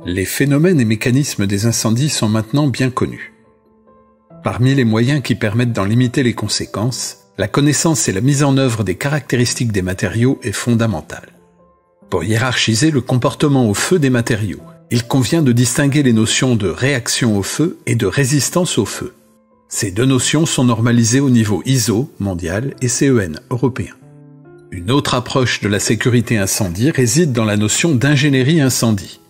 Les phénomènes et mécanismes des incendies sont maintenant bien connus. Parmi les moyens qui permettent d'en limiter les conséquences, la connaissance et la mise en œuvre des caractéristiques des matériaux est fondamentale. Pour hiérarchiser le comportement au feu des matériaux, il convient de distinguer les notions de réaction au feu et de résistance au feu. Ces deux notions sont normalisées au niveau ISO mondial et CEN européen. Une autre approche de la sécurité incendie réside dans la notion d'ingénierie incendie.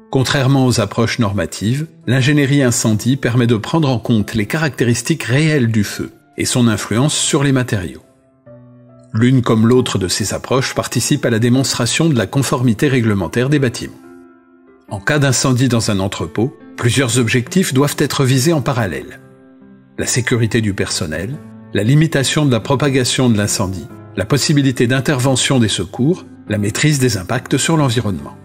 Contrairement aux approches normatives, l'ingénierie incendie permet de prendre en compte les caractéristiques réelles du feu et son influence sur les matériaux. L'une comme l'autre de ces approches participe à la démonstration de la conformité réglementaire des bâtiments. En cas d'incendie dans un entrepôt, plusieurs objectifs doivent être visés en parallèle. La sécurité du personnel, la limitation de la propagation de l'incendie, la possibilité d'intervention des secours, la maîtrise des impacts sur l'environnement.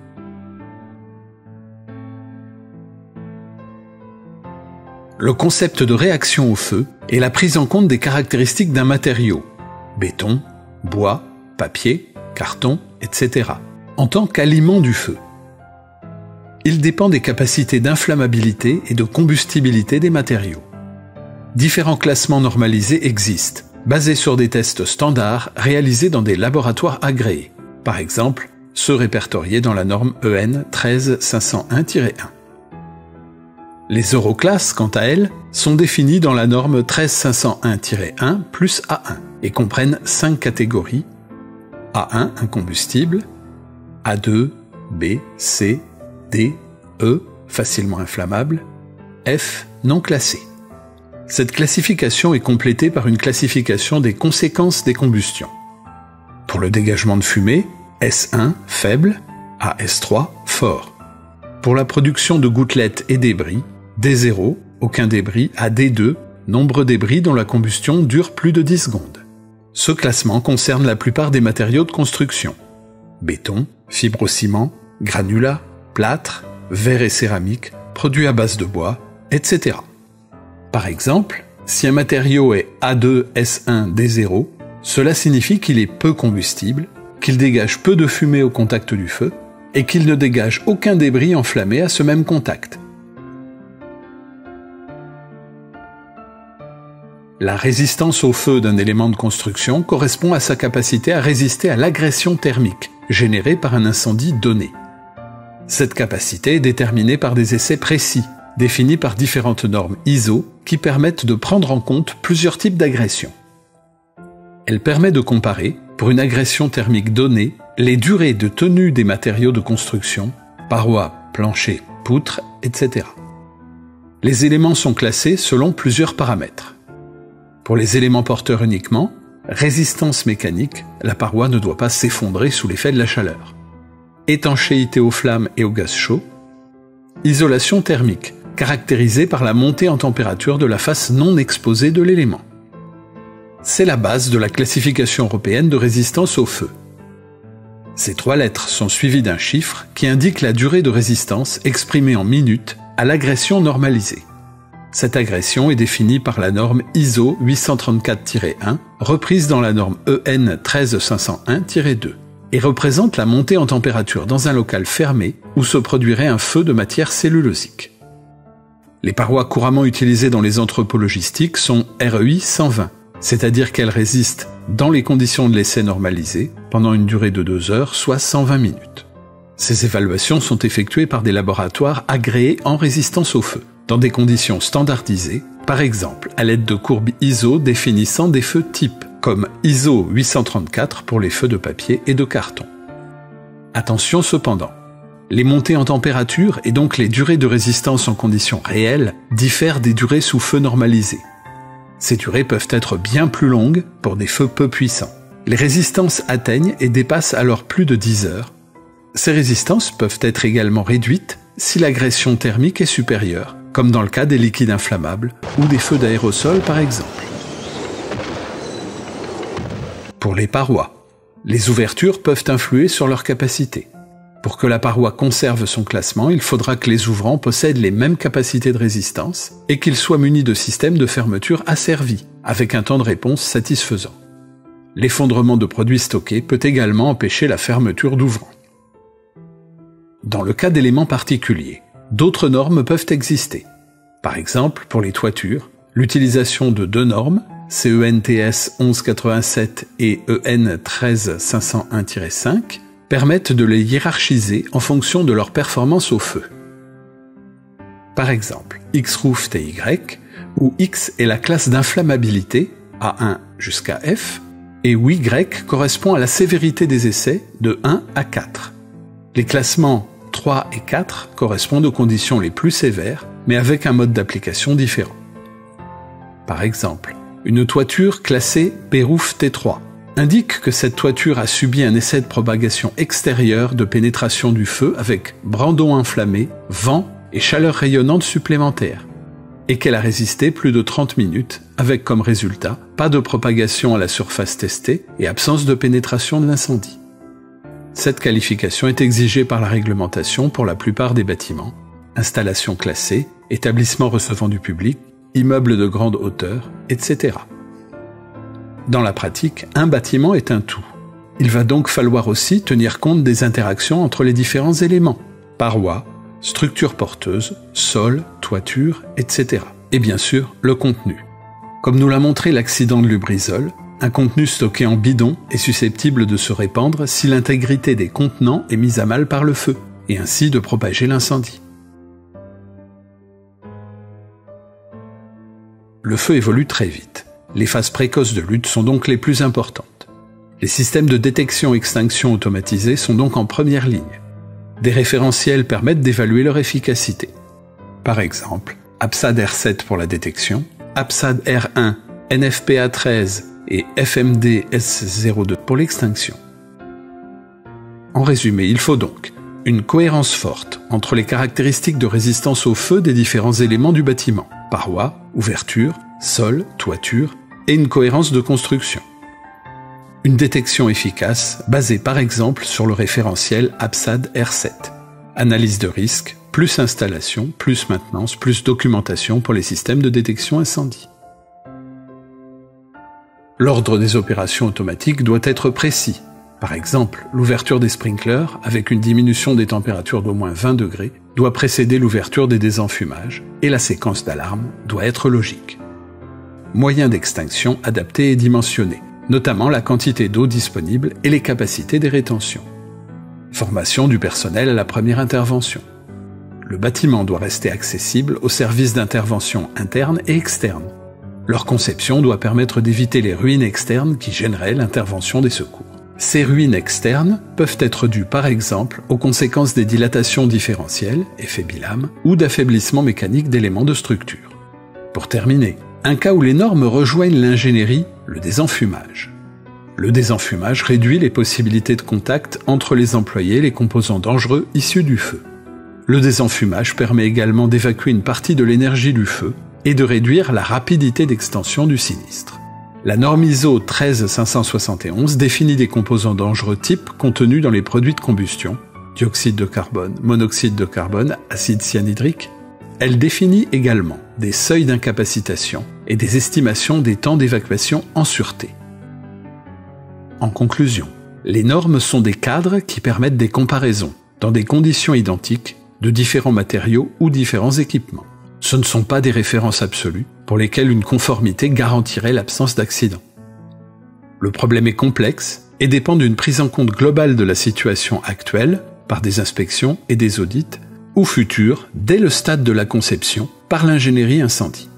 Le concept de réaction au feu est la prise en compte des caractéristiques d'un matériau, béton, bois, papier, carton, etc., en tant qu'aliment du feu. Il dépend des capacités d'inflammabilité et de combustibilité des matériaux. Différents classements normalisés existent, basés sur des tests standards réalisés dans des laboratoires agréés, par exemple ceux répertoriés dans la norme EN 13501-1. Les euroclasses, quant à elles, sont définies dans la norme 13501-1 plus A1 et comprennent 5 catégories: A1 incombustible, A2, B, C, D, E facilement inflammable, F non classé. Cette classification est complétée par une classification des conséquences des combustions. Pour le dégagement de fumée, S1 faible, AS3 fort. Pour la production de gouttelettes et débris, D0 aucun débris, à D2 nombre débris dont la combustion dure plus de 10 secondes. Ce classement concerne la plupart des matériaux de construction: béton, fibrociment, granulat, plâtre, verre et céramique, produits à base de bois, etc. Par exemple, si un matériau est A2S1D0, cela signifie qu'il est peu combustible, qu'il dégage peu de fumée au contact du feu et qu'il ne dégage aucun débris enflammé à ce même contact. La résistance au feu d'un élément de construction correspond à sa capacité à résister à l'agression thermique générée par un incendie donné. Cette capacité est déterminée par des essais précis, définis par différentes normes ISO qui permettent de prendre en compte plusieurs types d'agressions. Elle permet de comparer, pour une agression thermique donnée, les durées de tenue des matériaux de construction, parois, planchers, poutres, etc. Les éléments sont classés selon plusieurs paramètres. Pour les éléments porteurs uniquement, résistance mécanique, la paroi ne doit pas s'effondrer sous l'effet de la chaleur. Étanchéité aux flammes et aux gaz chauds. Isolation thermique, caractérisée par la montée en température de la face non exposée de l'élément. C'est la base de la classification européenne de résistance au feu. Ces 3 lettres sont suivies d'un chiffre qui indique la durée de résistance exprimée en minutes à l'agression normalisée. Cette agression est définie par la norme ISO 834-1, reprise dans la norme EN 13501-2, et représente la montée en température dans un local fermé où se produirait un feu de matière cellulosique. Les parois couramment utilisées dans les entrepôts logistiques sont REI 120, c'est-à-dire qu'elles résistent dans les conditions de l'essai normalisé pendant une durée de 2 heures, soit 120 minutes. Ces évaluations sont effectuées par des laboratoires agréés en résistance au feu, dans des conditions standardisées, par exemple à l'aide de courbes ISO définissant des feux types, comme ISO 834 pour les feux de papier et de carton. Attention cependant, les montées en température et donc les durées de résistance en conditions réelles diffèrent des durées sous feu normalisé. Ces durées peuvent être bien plus longues pour des feux peu puissants. Les résistances atteignent et dépassent alors plus de 10 heures. Ces résistances peuvent être également réduites si l'agression thermique est supérieure, comme dans le cas des liquides inflammables ou des feux d'aérosol par exemple. Pour les parois, les ouvertures peuvent influer sur leur capacité. Pour que la paroi conserve son classement, il faudra que les ouvrants possèdent les mêmes capacités de résistance et qu'ils soient munis de systèmes de fermeture asservis, avec un temps de réponse satisfaisant. L'effondrement de produits stockés peut également empêcher la fermeture d'ouvrants. dans le cas d'éléments particuliers. D'autres normes peuvent exister. Par exemple, pour les toitures, l'utilisation de deux normes, CENTS 1187 et EN 13501-5, permettent de les hiérarchiser en fonction de leur performance au feu. Par exemple, X-Roof TY, où X est la classe d'inflammabilité, A1 jusqu'à F, et où Y correspond à la sévérité des essais de 1 à 4. Les classements 3 et 4 correspondent aux conditions les plus sévères, mais avec un mode d'application différent. Par exemple, une toiture classée B-Roof T3 indique que cette toiture a subi un essai de propagation extérieure de pénétration du feu avec brandon enflammé, vent et chaleur rayonnante supplémentaire, et qu'elle a résisté plus de 30 minutes, avec comme résultat pas de propagation à la surface testée et absence de pénétration de l'incendie. Cette qualification est exigée par la réglementation pour la plupart des bâtiments, installations classées, établissements recevant du public, immeubles de grande hauteur, etc. Dans la pratique, un bâtiment est un tout. Il va donc falloir aussi tenir compte des interactions entre les différents éléments, parois, structures porteuses, sol, toiture, etc. Et bien sûr, le contenu. Comme nous l'a montré l'accident de Lubrizol, un contenu stocké en bidon est susceptible de se répandre si l'intégrité des contenants est mise à mal par le feu, et ainsi de propager l'incendie. Le feu évolue très vite. Les phases précoces de lutte sont donc les plus importantes. Les systèmes de détection-extinction automatisés sont donc en première ligne. Des référentiels permettent d'évaluer leur efficacité. Par exemple, APSAD R7 pour la détection, APSAD R1, NFPA 13 et FMD S02 pour l'extinction. En résumé, il faut donc une cohérence forte entre les caractéristiques de résistance au feu des différents éléments du bâtiment, parois, ouverture, sol, toiture, et une cohérence de construction. Une détection efficace basée par exemple sur le référentiel APSAD R7. Analyse de risque, plus installation, plus maintenance, plus documentation pour les systèmes de détection incendie. L'ordre des opérations automatiques doit être précis. Par exemple, l'ouverture des sprinklers, avec une diminution des températures d'au moins 20 degrés, doit précéder l'ouverture des désenfumages, et la séquence d'alarme doit être logique. Moyens d'extinction adaptés et dimensionnés, notamment la quantité d'eau disponible et les capacités des rétentions. Formation du personnel à la première intervention. Le bâtiment doit rester accessible aux services d'intervention internes et externes. Leur conception doit permettre d'éviter les ruines externes qui gêneraient l'intervention des secours. Ces ruines externes peuvent être dues par exemple aux conséquences des dilatations différentielles, effet Bilham, ou d'affaiblissement mécanique d'éléments de structure. Pour terminer, un cas où les normes rejoignent l'ingénierie, le désenfumage. Le désenfumage réduit les possibilités de contact entre les employés et les composants dangereux issus du feu. Le désenfumage permet également d'évacuer une partie de l'énergie du feu et de réduire la rapidité d'extension du sinistre. La norme ISO 13571 définit des composants dangereux types contenus dans les produits de combustion, dioxyde de carbone, monoxyde de carbone, acide cyanhydrique. Elle définit également des seuils d'incapacitation et des estimations des temps d'évacuation en sûreté. En conclusion, les normes sont des cadres qui permettent des comparaisons, dans des conditions identiques, de différents matériaux ou différents équipements. Ce ne sont pas des références absolues pour lesquelles une conformité garantirait l'absence d'accident. Le problème est complexe et dépend d'une prise en compte globale de la situation actuelle par des inspections et des audits ou futures dès le stade de la conception par l'ingénierie incendie.